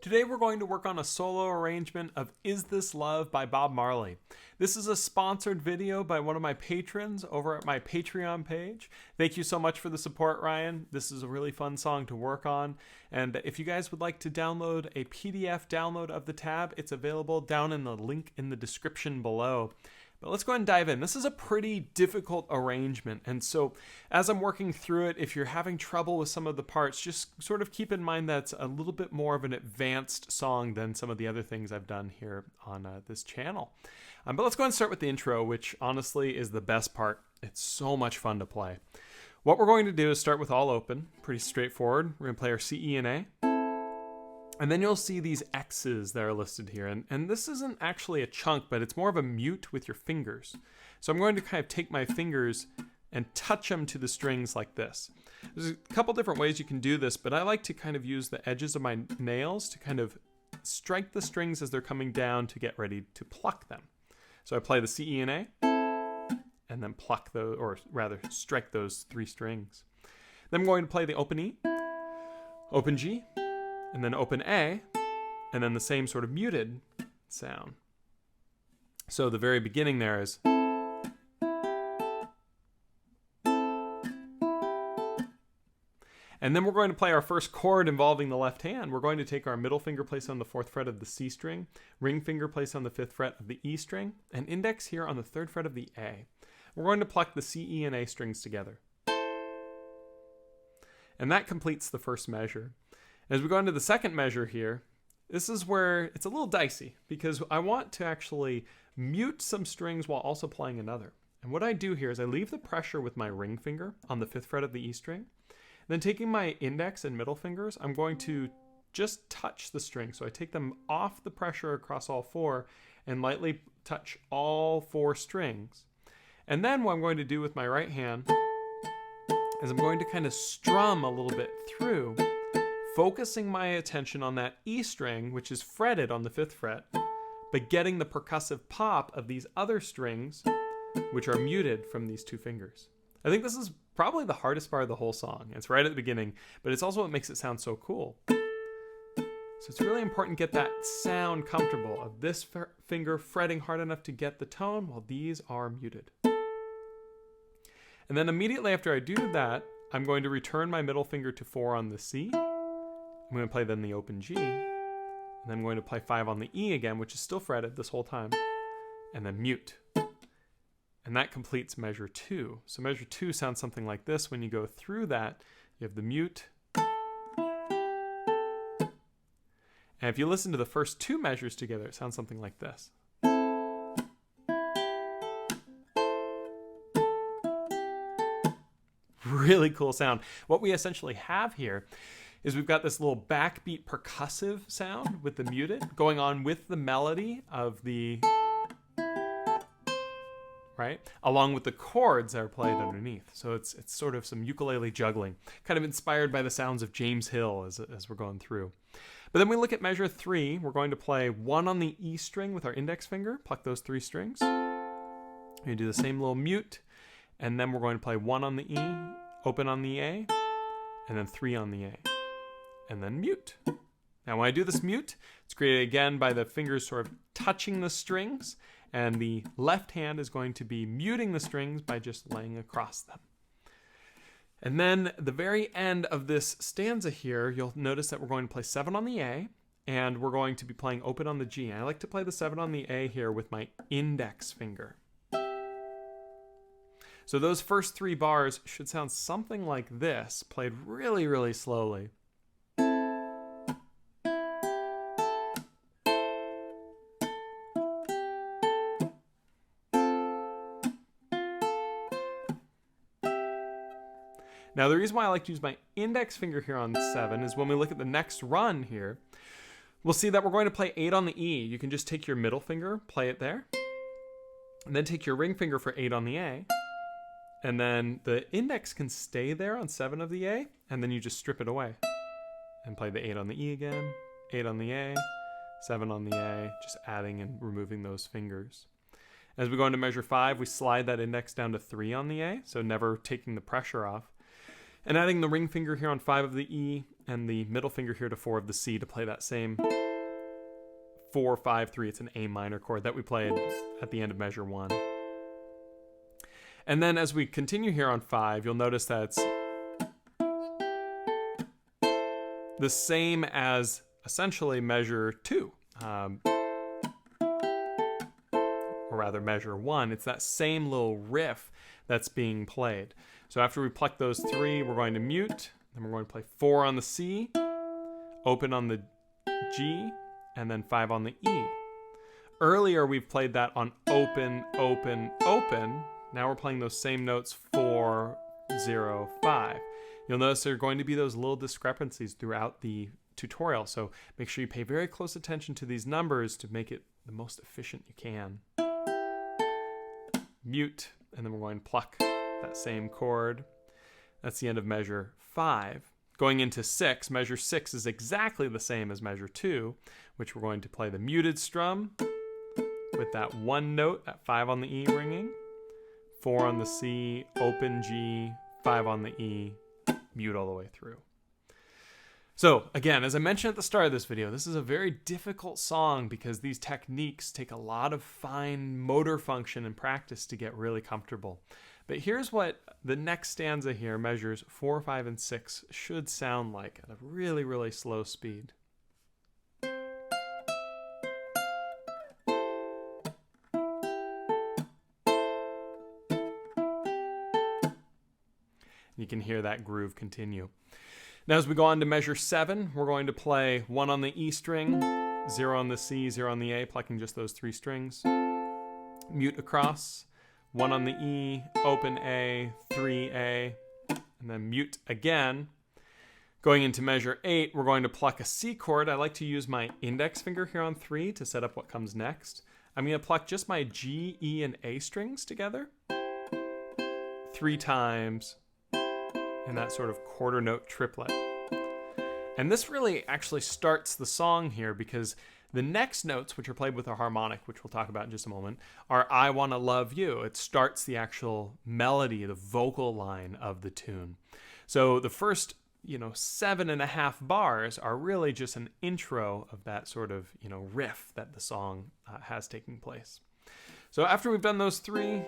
Today we're going to work on a solo arrangement of Is This Love by Bob Marley. This is a sponsored video by one of my patrons over at my Patreon page. Thank you so much for the support, Ryan. This is a really fun song to work on. And if you guys would like to download a PDF download of the tab, it's available down in the link in the description below. But let's go ahead and dive in. This is a pretty difficult arrangement. And so as I'm working through it, if you're having trouble with some of the parts, just sort of keep in mind that it's a little bit more of an advanced song than some of the other things I've done here on this channel. But let's go ahead and start with the intro, which honestly is the best part. It's so much fun to play. What we're going to do is start with all open, pretty straightforward. We're going to play our C, E, and A. And then you'll see these X's that are listed here. And this isn't actually a chunk, but it's more of a mute with your fingers. So I'm going to kind of take my fingers and touch them to the strings like this. There's a couple different ways you can do this, but I like to kind of use the edges of my nails to kind of strike the strings as they're coming down to get ready to pluck them. So I play the C, E, and A, and then pluck those, or rather strike those three strings. Then I'm going to play the open E, open G, and then open A, and then the same sort of muted sound. So the very beginning there is. And then we're going to play our first chord involving the left hand. We're going to take our middle finger, place on the 4th fret of the C string, ring finger place on the 5th fret of the E string, and index here on the 3rd fret of the A. We're going to pluck the C, E, and A strings together. And that completes the first measure. As we go into the second measure here, this is where it's a little dicey because I want to actually mute some strings while also playing another. And what I do here is I leave the pressure with my ring finger on the 5th fret of the E string. Then taking my index and middle fingers, I'm going to just touch the string. So I take them off the pressure across all four and lightly touch all four strings. And then what I'm going to do with my right hand is I'm going to kind of strum a little bit through, focusing my attention on that E string, which is fretted on the 5th fret, but getting the percussive pop of these other strings, which are muted from these two fingers. I think this is probably the hardest part of the whole song. It's right at the beginning, but it's also what makes it sound so cool. So it's really important to get that sound comfortable of this finger fretting hard enough to get the tone while these are muted. And then immediately after I do that, I'm going to return my middle finger to 4 on the C. I'm going to play then the open G, and then I'm going to play 5 on the E again, which is still fretted this whole time, and then mute. And that completes measure 2. So measure 2 sounds something like this. When you go through that, you have the mute. And if you listen to the first 2 measures together, it sounds something like this. Really cool sound. What we essentially have here is we've got this little backbeat percussive sound with the muted going on with the melody of the, right, along with the chords that are played underneath. So it's sort of some ukulele juggling, kind of inspired by the sounds of James Hill as we're going through. But then we look at measure 3. We're going to play 1 on the E string with our index finger, pluck those 3 strings. We do the same little mute, and then we're going to play 1 on the E, open on the A, and then 3 on the A. And then mute. Now when I do this mute, it's created again by the fingers sort of touching the strings, and the left hand is going to be muting the strings by just laying across them. And then the very end of this stanza here, you'll notice that we're going to play 7 on the A, and we're going to be playing open on the G. And I like to play the 7 on the A here with my index finger. So those first 3 bars should sound something like this, played really, really slowly. Now, the reason why I like to use my index finger here on 7 is when we look at the next run here, we'll see that we're going to play 8 on the E. You can just take your middle finger, play it there, and then take your ring finger for 8 on the A, and then the index can stay there on 7 of the A, and then you just strip it away and play the 8 on the E again, 8 on the A, 7 on the A, just adding and removing those fingers. As we go into measure 5, we slide that index down to 3 on the A, so never taking the pressure off. And adding the ring finger here on 5 of the E, and the middle finger here to 4 of the C to play that same 4, 5, 3. It's an A minor chord that we played at the end of measure 1. And then as we continue here on 5, you'll notice that it's the same as essentially measure 2, or rather measure 1. It's that same little riff that's being played. So after we pluck those 3, we're going to mute, then we're going to play 4 on the C, open on the G, and then 5 on the E. Earlier we've played that on open, open, open. Now we're playing those same notes 4, 0, 5. You'll notice there are going to be those little discrepancies throughout the tutorial, so make sure you pay very close attention to these numbers to make it the most efficient you can. Mute, and then we're going to pluck that same chord. That's the end of measure 5. Going into 6, measure 6 is exactly the same as measure 2, which we're going to play the muted strum with that one note at 5 on the E ringing, 4 on the C, open G, 5 on the E, mute all the way through. So again, as I mentioned at the start of this video, this is a very difficult song because these techniques take a lot of fine motor function and practice to get really comfortable. But here's what the next stanza here, measures 4, 5, and 6, should sound like at a really, really slow speed. You can hear that groove continue. Now as we go on to measure 7, we're going to play 1 on the E string, 0 on the C, 0 on the A, plucking just those 3 strings. Mute across, 1 on the E, open A, 3 A, and then mute again. Going into measure 8, we're going to pluck a C chord. I like to use my index finger here on 3 to set up what comes next. I'm going to pluck just my G, E, and A strings together 3 times in that sort of quarter note triplet. And this really actually starts the song here because the next notes, which are played with a harmonic, which we'll talk about in just a moment, are I Wanna Love You. It starts the actual melody, the vocal line of the tune. So the first, 7.5 bars are really just an intro of that sort of, riff that the song has taking place. So after we've done those 3,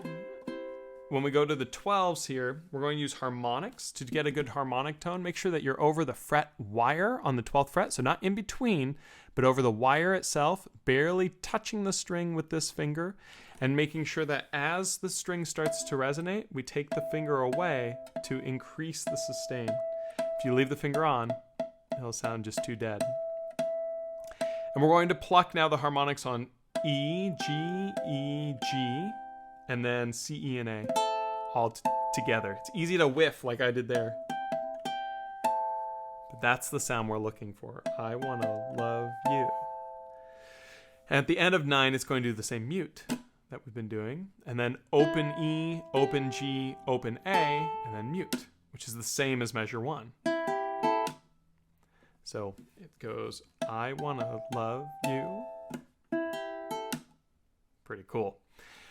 when we go to the 12s here, we're going to use harmonics to get a good harmonic tone. Make sure that you're over the fret wire on the 12th fret, so not in between, but over the wire itself, barely touching the string with this finger, and making sure that as the string starts to resonate, we take the finger away to increase the sustain. If you leave the finger on, it'll sound just too dead. And we're going to pluck now the harmonics on E, G, and then C, E, and A all together. It's easy to whiff like I did there. But that's the sound we're looking for. I wanna love you. And at the end of 9, it's going to do the same mute that we've been doing. And then open E, open G, open A, and then mute, which is the same as measure 1. So it goes, I wanna love you. Pretty cool.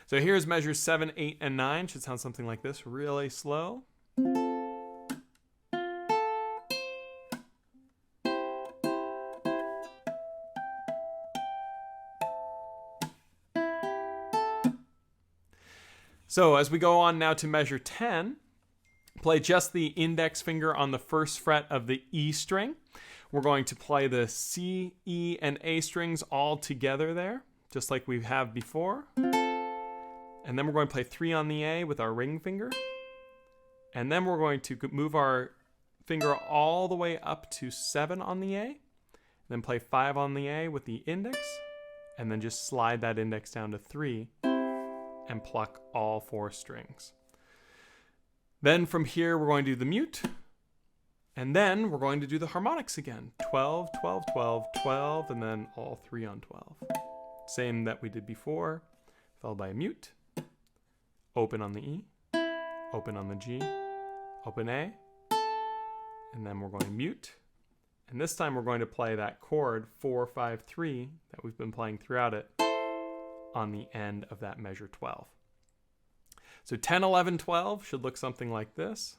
So here's measures 7, 8, and 9. Should sound something like this, really slow. So as we go on now to measure 10, play just the index finger on the first fret of the E string. We're going to play the C, E, and A strings all together there, just like we have before. And then we're going to play 3 on the A with our ring finger. And then we're going to move our finger all the way up to 7 on the A. Then play 5 on the A with the index. And then just slide that index down to 3 and pluck all 4 strings. Then from here, we're going to do the mute. And then we're going to do the harmonics again. 12, 12, 12, 12, and then all 3 on 12. Same that we did before, followed by a mute. Open on the E, open on the G, open A, and then we're going to mute. And this time we're going to play that chord 4, 5, 3 that we've been playing throughout it on the end of that measure 12. So 10, 11, 12 should look something like this.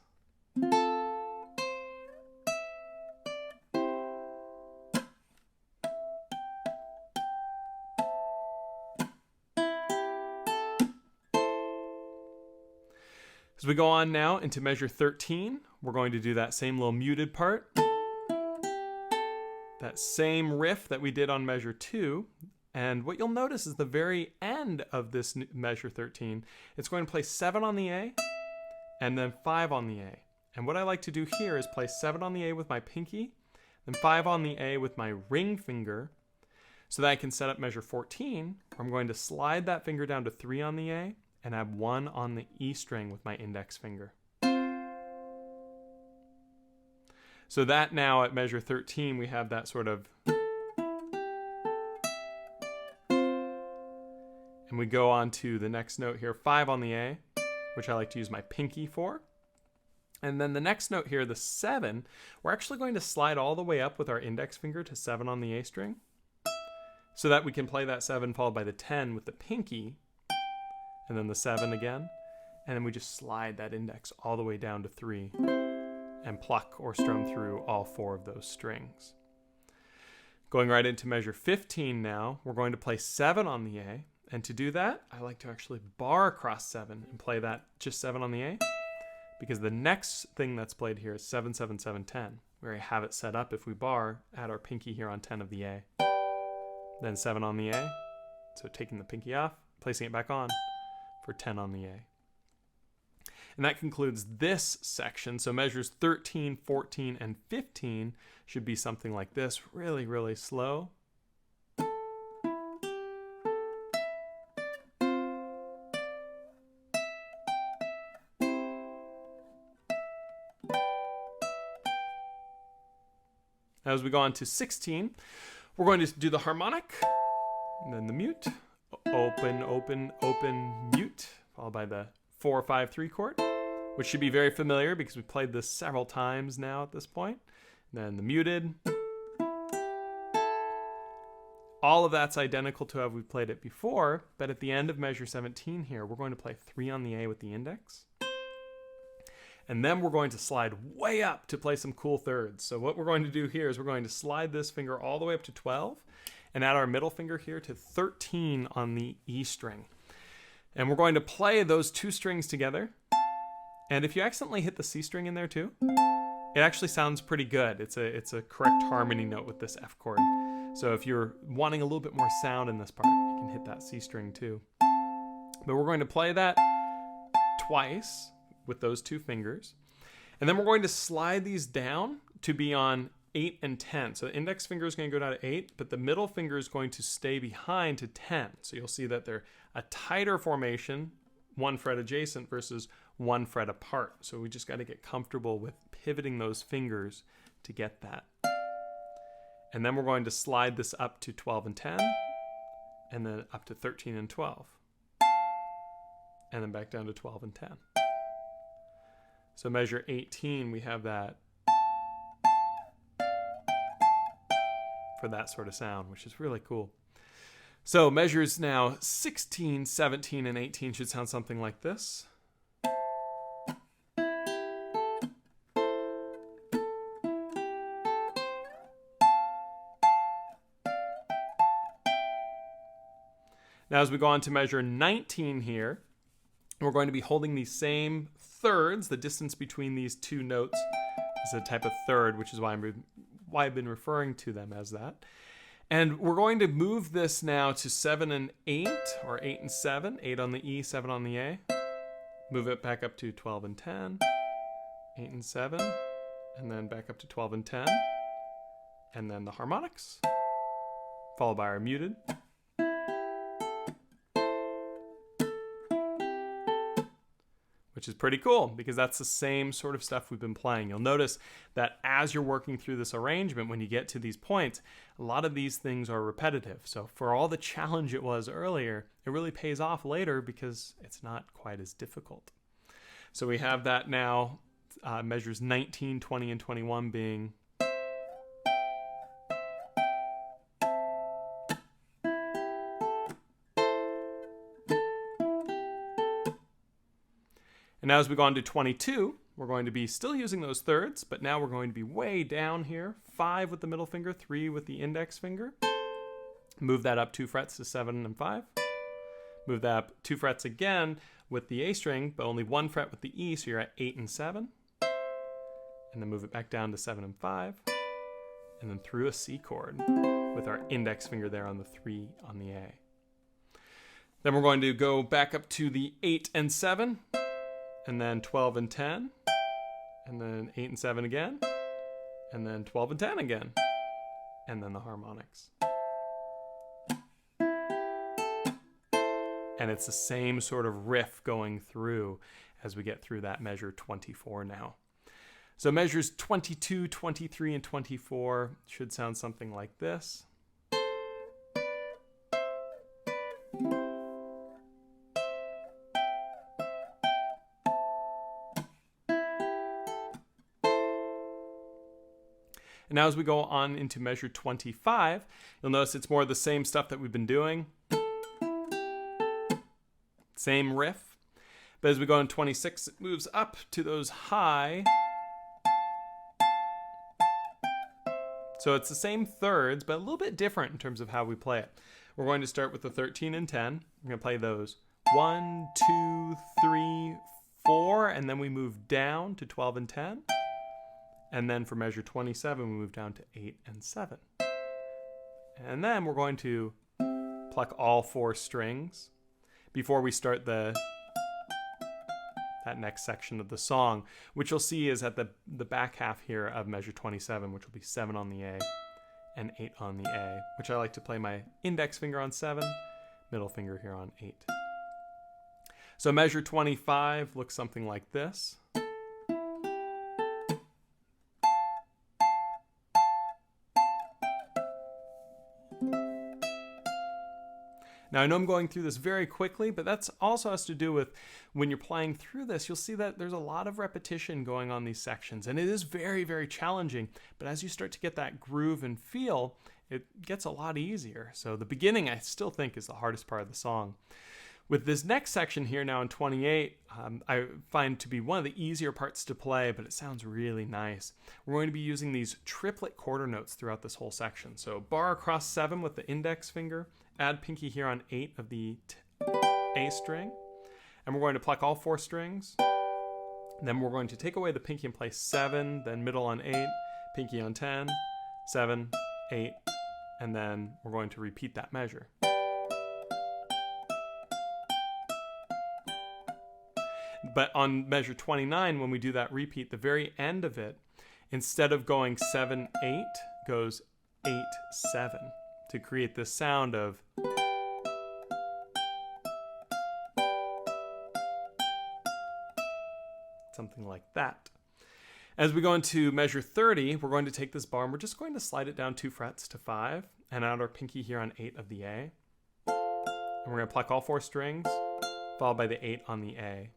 As we go on now into measure 13, we're going to do that same little muted part. That same riff that we did on measure 2. And what you'll notice is the very end of this measure 13, it's going to play 7 on the A and then 5 on the A. And what I like to do here is play 7 on the A with my pinky, then 5 on the A with my ring finger, so that I can set up measure 14, where I'm going to slide that finger down to 3 on the A and add 1 on the E string with my index finger. So that now at measure 13, we have that sort of... And we go on to the next note here, 5 on the A, which I like to use my pinky for. And then the next note here, the 7, we're actually going to slide all the way up with our index finger to 7 on the A string, so that we can play that 7 followed by the 10 with the pinky, and then the 7 again. And then we just slide that index all the way down to 3 and pluck or strum through all 4 of those strings. Going right into measure 15 now, we're going to play 7 on the A. And to do that, I like to actually bar across 7 and play that just 7 on the A, because the next thing that's played here is 7, 7, 7, 10, where I have it set up if we bar, add our pinky here on 10 of the A. Then 7 on the A, so taking the pinky off, placing it back on for 10 on the A. And that concludes this section. So measures 13, 14, and 15 should be something like this, really, really slow. As we go on to 16, we're going to do the harmonic, and then the mute, open, open, open, mute, followed by the 4-5-3 chord, which should be very familiar because we've played this several times now at this point. And then the muted. All of that's identical to how we've played it before, but at the end of measure 17 here, we're going to play 3 on the A with the index. And then we're going to slide way up to play some cool thirds. So what we're going to do here is we're going to slide this finger all the way up to 12 and add our middle finger here to 13 on the E string. And we're going to play those 2 strings together. And if you accidentally hit the C string in there too, it actually sounds pretty good. It's a correct harmony note with this F chord. So if you're wanting a little bit more sound in this part, you can hit that C string too. But we're going to play that twice with those 2 fingers. And then we're going to slide these down to be on 8 and 10. So the index finger is going to go down to 8, but the middle finger is going to stay behind to 10. So you'll see that they're a tighter formation, 1 fret adjacent versus 1 fret apart. So we just got to get comfortable with pivoting those fingers to get that. And then we're going to slide this up to 12 and 10, and then up to 13 and 12, and then back down to 12 and 10. So measure 18, we have that for that sort of sound, which is really cool. So measures now 16, 17, and 18 should sound something like this. Now as we go on to measure 19 here, we're going to be holding these same thirds. The distance between these 2 notes is a type of third, which is why I've been referring to them as that. And we're going to move this now to 7 and 8, or 8 and 7, 8 on the E, 7 on the A. Move it back up to 12 and 10, 8 and 7, and then back up to 12 and 10, and then the harmonics, followed by our muted. Which is pretty cool because that's the same sort of stuff we've been playing. You'll notice that as you're working through this arrangement, when you get to these points, a lot of these things are repetitive. So for all the challenge it was earlier, it really pays off later because it's not quite as difficult. So we have that now, measures 19, 20, and 21 being And now as we go on to 22, we're going to be still using those thirds, but now we're going to be way down here. 5 with the middle finger, 3 with the index finger. Move that up 2 frets to 7 and 5. Move that up 2 frets again with the A string, but only 1 fret with the E, so you're at 8 and 7. And then move it back down to 7 and 5. And then through a C chord with our index finger there on the 3 on the A. Then we're going to go back up to the 8 and 7, and then 12 and 10, and then 8 and 7 again, and then 12 and 10 again, and then the harmonics. And it's the same sort of riff going through as we get through that measure 24 now. So measures 22, 23, and 24 should sound something like this. And now as we go on into measure 25, you'll notice it's more of the same stuff that we've been doing. Same riff. But as we go in 26, it moves up to those high. So it's the same thirds, but a little bit different in terms of how we play it. We're going to start with the 13 and 10. We're going to play those 1, 2, 3, 4, and then we move down to 12 and 10. And then for measure 27, we move down to 8 and 7. And then we're going to pluck all 4 strings before we start that next section of the song, which you'll see is at the back half here of measure 27, which will be 7 on the A and 8 on the A, which I like to play my index finger on 7, middle finger here on 8. So measure 25 looks something like this. Now, I know I'm going through this very quickly, but that's also has to do with when you're playing through this, you'll see that there's a lot of repetition going on these sections, and it is very, very challenging. But as you start to get that groove and feel, it gets a lot easier. So the beginning, I still think, is the hardest part of the song. With this next section here now in 28, I find to be one of the easier parts to play, but it sounds really nice. We're going to be using these triplet quarter notes throughout this whole section. So bar across 7 with the index finger, add pinky here on 8 of the A string, and we're going to pluck all 4 strings. Then we're going to take away the pinky and play 7, then middle on 8, pinky on 10, 7, 8, and then we're going to repeat that measure. But on measure 29, when we do that repeat, the very end of it, instead of going 7, 8, goes 8, 7 to create this sound of something like that. As we go into measure 30, we're going to take this bar and we're just going to slide it down 2 frets to 5 and add our pinky here on 8 of the A. And we're going to pluck all 4 strings, followed by the 8 on the A.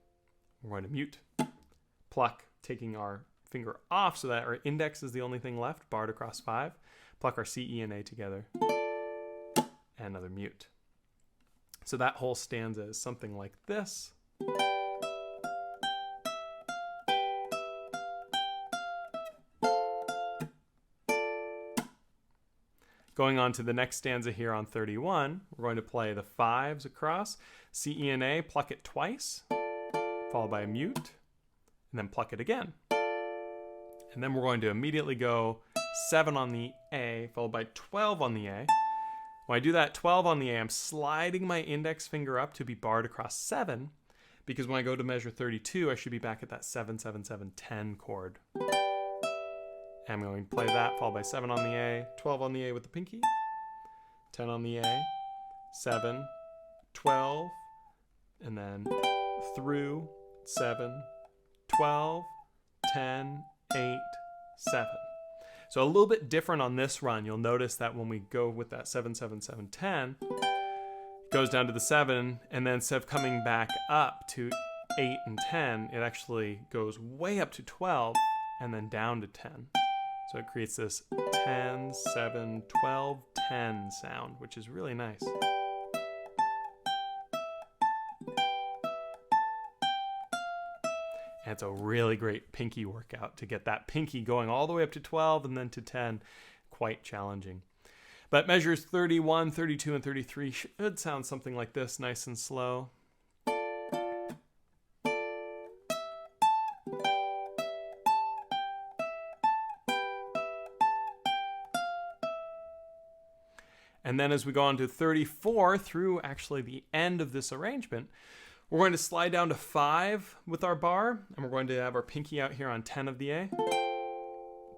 We're going to mute, pluck, taking our finger off so that our index is the only thing left, barred across 5, pluck our C, E, and A together, and another mute. So that whole stanza is something like this. Going on to the next stanza here on 31, we're going to play the 5s across, C, E, and A, pluck it twice, followed by a mute, and then pluck it again. And then we're going to immediately go 7 on the A, followed by 12 on the A. When I do that 12 on the A, I'm sliding my index finger up to be barred across 7, because when I go to measure 32, I should be back at that 7, 7, 7, 10 chord. And I'm going to play that, followed by 7 on the A, 12 on the A with the pinky, 10 on the A, 7, 12, and then through 7, 12, 10, 8, 7. So a little bit different on this run. You'll notice that when we go with that 7, 7, 7, 10, it goes down to the 7, and then instead of coming back up to 8 and 10, it actually goes way up to 12 and then down to 10. So it creates this 10, 7, 12, 10 sound, which is really nice. And it's a really great pinky workout to get that pinky going all the way up to 12 and then to 10. Quite challenging. But measures 31, 32, and 33 should sound something like this, nice and slow. And then as we go on to 34 through actually the end of this arrangement, we're going to slide down to 5 with our bar, and we're going to have our pinky out here on 10 of the A.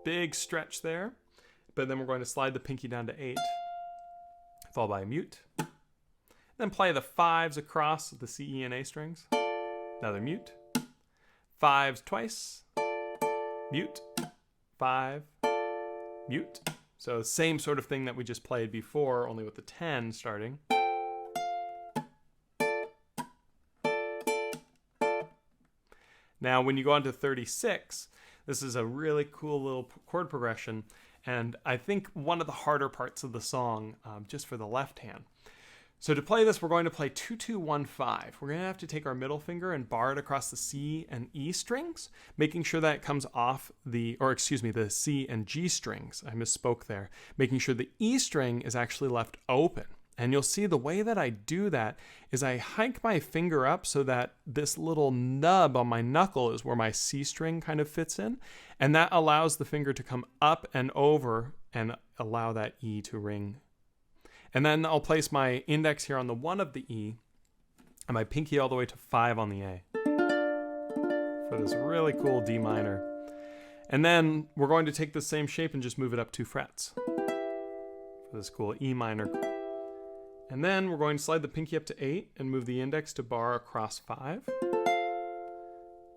Big stretch there. But then we're going to slide the pinky down to 8, followed by a mute. Then play the 5s across the C, E, and A strings. Another mute. 5s twice. Mute. 5. Mute. So same sort of thing that we just played before, only with the 10 starting. Now when you go on to 36, this is a really cool little chord progression, and I think one of the harder parts of the song, just for the left hand. So to play this, we're going to play 2-2-1-5. We're going to have to take our middle finger and bar it across the C and E strings, making sure that it comes off the C and G strings. I misspoke there. Making sure the E string is actually left open. And you'll see the way that I do that is I hike my finger up so that this little nub on my knuckle is where my C string kind of fits in. And that allows the finger to come up and over and allow that E to ring. And then I'll place my index here on the 1 of the E and my pinky all the way to 5 on the A for this really cool D minor. And then we're going to take the same shape and just move it up 2 frets for this cool E minor. And then we're going to slide the pinky up to 8 and move the index to bar across 5.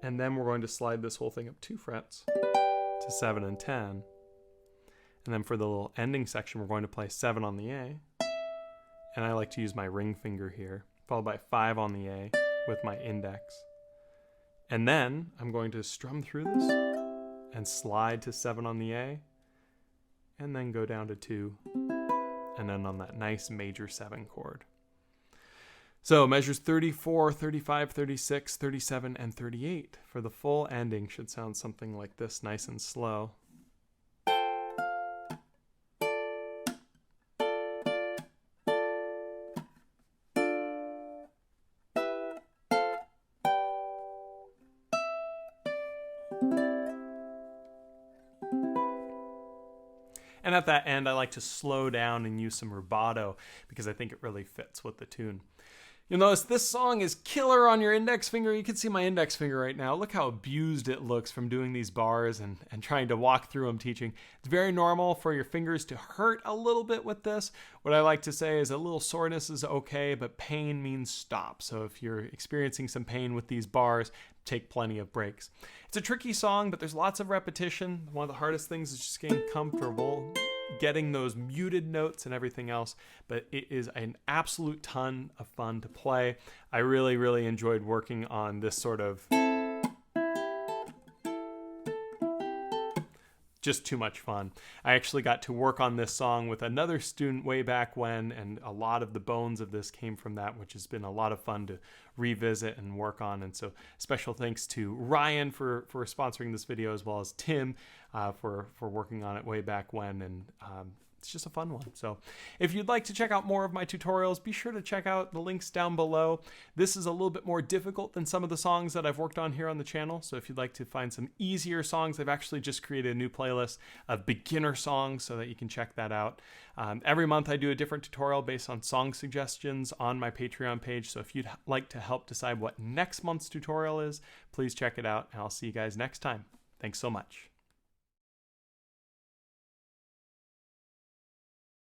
And then we're going to slide this whole thing up 2 frets to 7 and 10. And then for the little ending section, we're going to play 7 on the A. And I like to use my ring finger here, followed by 5 on the A with my index. And then I'm going to strum through this and slide to 7 on the A, and then go down to 2, and then on that nice major 7 chord. So measures 34, 35, 36, 37, and 38 for the full ending should sound something like this, nice and slow. And at that end, I like to slow down and use some rubato because I think it really fits with the tune. You'll notice this song is killer on your index finger. You can see my index finger right now. Look how abused it looks from doing these bars and trying to walk through them teaching. It's very normal for your fingers to hurt a little bit with this. What I like to say is a little soreness is okay, but pain means stop. So if you're experiencing some pain with these bars, take plenty of breaks. It's a tricky song, but there's lots of repetition. One of the hardest things is just getting comfortable, getting those muted notes and everything else, but it is an absolute ton of fun to play. I really, really enjoyed working on this sort of just too much fun. I actually got to work on this song with another student way back when, and a lot of the bones of this came from that, which has been a lot of fun to revisit and work on. And so special thanks to Ryan for sponsoring this video, as well as Tim for working on it way back when. And it's just a fun one. So if you'd like to check out more of my tutorials, be sure to check out the links down below. This is a little bit more difficult than some of the songs that I've worked on here on the channel. So if you'd like to find some easier songs, I've actually just created a new playlist of beginner songs so that you can check that out. Every month I do a different tutorial based on song suggestions on my Patreon page. So if you'd like to help decide what next month's tutorial is, please check it out, and I'll see you guys next time. Thanks so much.